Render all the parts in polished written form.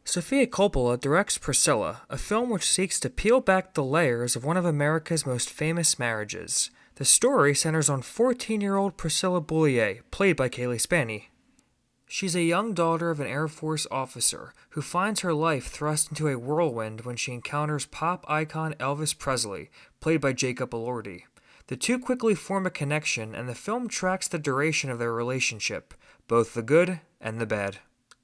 Sofia Coppola directs Priscilla, a film which seeks to peel back the layers of one of America's most famous marriages. The story centers on 14-year-old Priscilla Boulier, played by Kaylee Spaney. She's a young daughter of an Air Force officer who finds her life thrust into a whirlwind when she encounters pop icon Elvis Presley, played by Jacob Elordi. The two quickly form a connection, and the film tracks the duration of their relationship, both the good and the bad.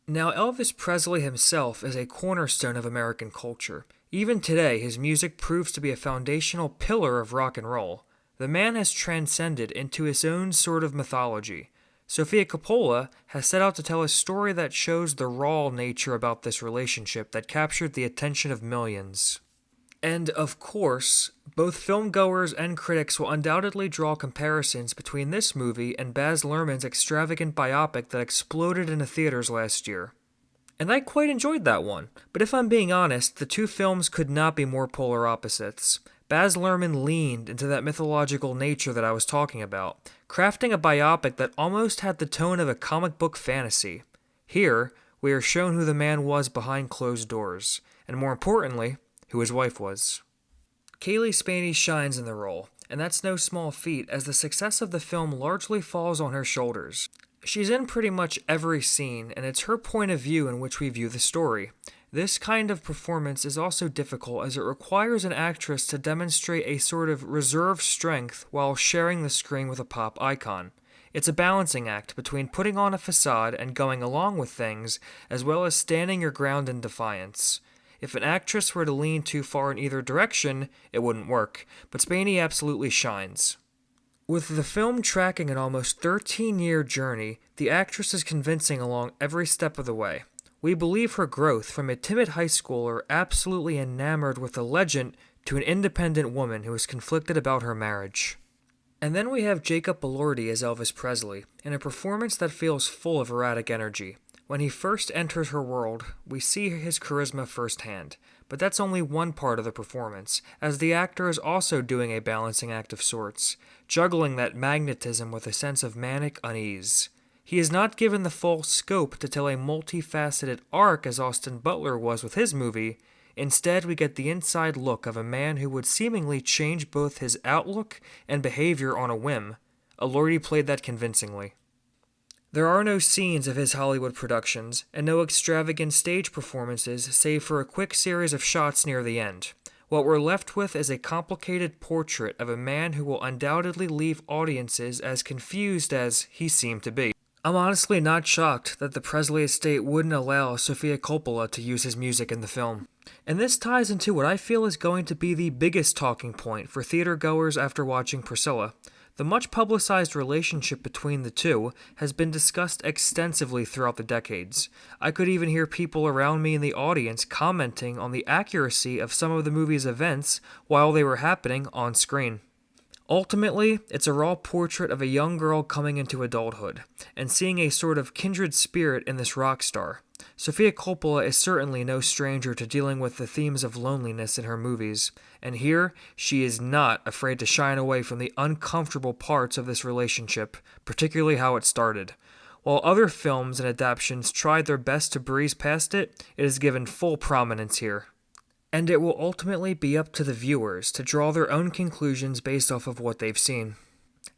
Now, Elvis Presley himself is a cornerstone of American culture. Even today, his music proves to be a foundational pillar of rock and roll. The man has transcended into his own sort of mythology. Sofia Coppola has set out to tell a story that shows the raw nature about this relationship that captured the attention of millions. And, of course, both filmgoers and critics will undoubtedly draw comparisons between this movie and Baz Luhrmann's extravagant biopic that exploded in the theaters last year. And I quite enjoyed that one, but if I'm being honest, the two films could not be more polar opposites. Baz Luhrmann leaned into that mythological nature that I was talking about, crafting a biopic that almost had the tone of a comic book fantasy. Here, we are shown who the man was behind closed doors, and more importantly, who his wife was. Kaylee Spaney shines in the role, and that's no small feat as the success of the film largely falls on her shoulders. She's in pretty much every scene, and it's her point of view in which we view the story. This kind of performance is also difficult as it requires an actress to demonstrate a sort of reserved strength while sharing the screen with a pop icon. It's a balancing act between putting on a facade and going along with things, as well as standing your ground in defiance. If an actress were to lean too far in either direction, it wouldn't work, but Spaney absolutely shines. With the film tracking an almost 13-year journey, the actress is convincing along every step of the way. We believe her growth from a timid high schooler absolutely enamored with a legend to an independent woman who is conflicted about her marriage. And then we have Jacob Elordi as Elvis Presley, in a performance that feels full of erratic energy. When he first enters her world, we see his charisma firsthand, but that's only one part of the performance, as the actor is also doing a balancing act of sorts, juggling that magnetism with a sense of manic unease. He is not given the full scope to tell a multifaceted arc as Austin Butler was with his movie. Instead, we get the inside look of a man who would seemingly change both his outlook and behavior on a whim. Elordi played that convincingly. There are no scenes of his Hollywood productions, and no extravagant stage performances save for a quick series of shots near the end. What we're left with is a complicated portrait of a man who will undoubtedly leave audiences as confused as he seemed to be. I'm honestly not shocked that the Presley estate wouldn't allow Sofia Coppola to use his music in the film. And this ties into what I feel is going to be the biggest talking point for theater goers after watching Prescilla. The much publicized relationship between the two has been discussed extensively throughout the decades. I could even hear people around me in the audience commenting on the accuracy of some of the movie's events while they were happening on screen. Ultimately, it's a raw portrait of a young girl coming into adulthood, and seeing a sort of kindred spirit in this rock star. Sofia Coppola is certainly no stranger to dealing with the themes of loneliness in her movies, and here, she is not afraid to shine away from the uncomfortable parts of this relationship, particularly how it started. While other films and adaptations tried their best to breeze past it, it is given full prominence here. And it will ultimately be up to the viewers to draw their own conclusions based off of what they've seen.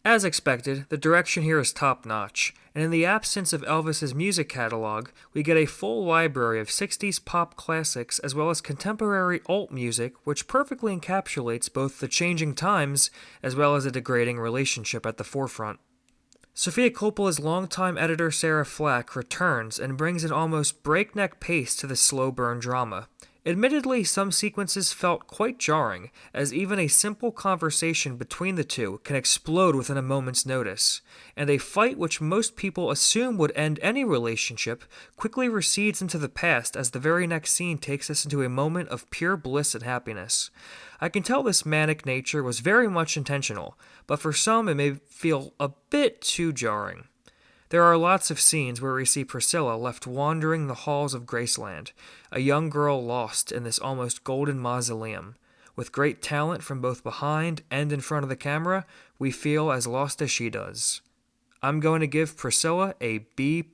As expected, the direction here is top-notch, and in the absence of Elvis's music catalog, we get a full library of 60s pop classics as well as contemporary alt music, which perfectly encapsulates both the changing times as well as a degrading relationship at the forefront. Sofia Coppola's longtime editor Sarah Flack returns and brings an almost breakneck pace to the slow-burn drama. Admittedly, some sequences felt quite jarring, as even a simple conversation between the two can explode within a moment's notice, and a fight which most people assume would end any relationship quickly recedes into the past as the very next scene takes us into a moment of pure bliss and happiness. I can tell this manic nature was very much intentional, but for some it may feel a bit too jarring. There are lots of scenes where we see Priscilla left wandering the halls of Graceland, a young girl lost in this almost golden mausoleum. With great talent from both behind and in front of the camera, we feel as lost as she does. I'm going to give Priscilla a B+.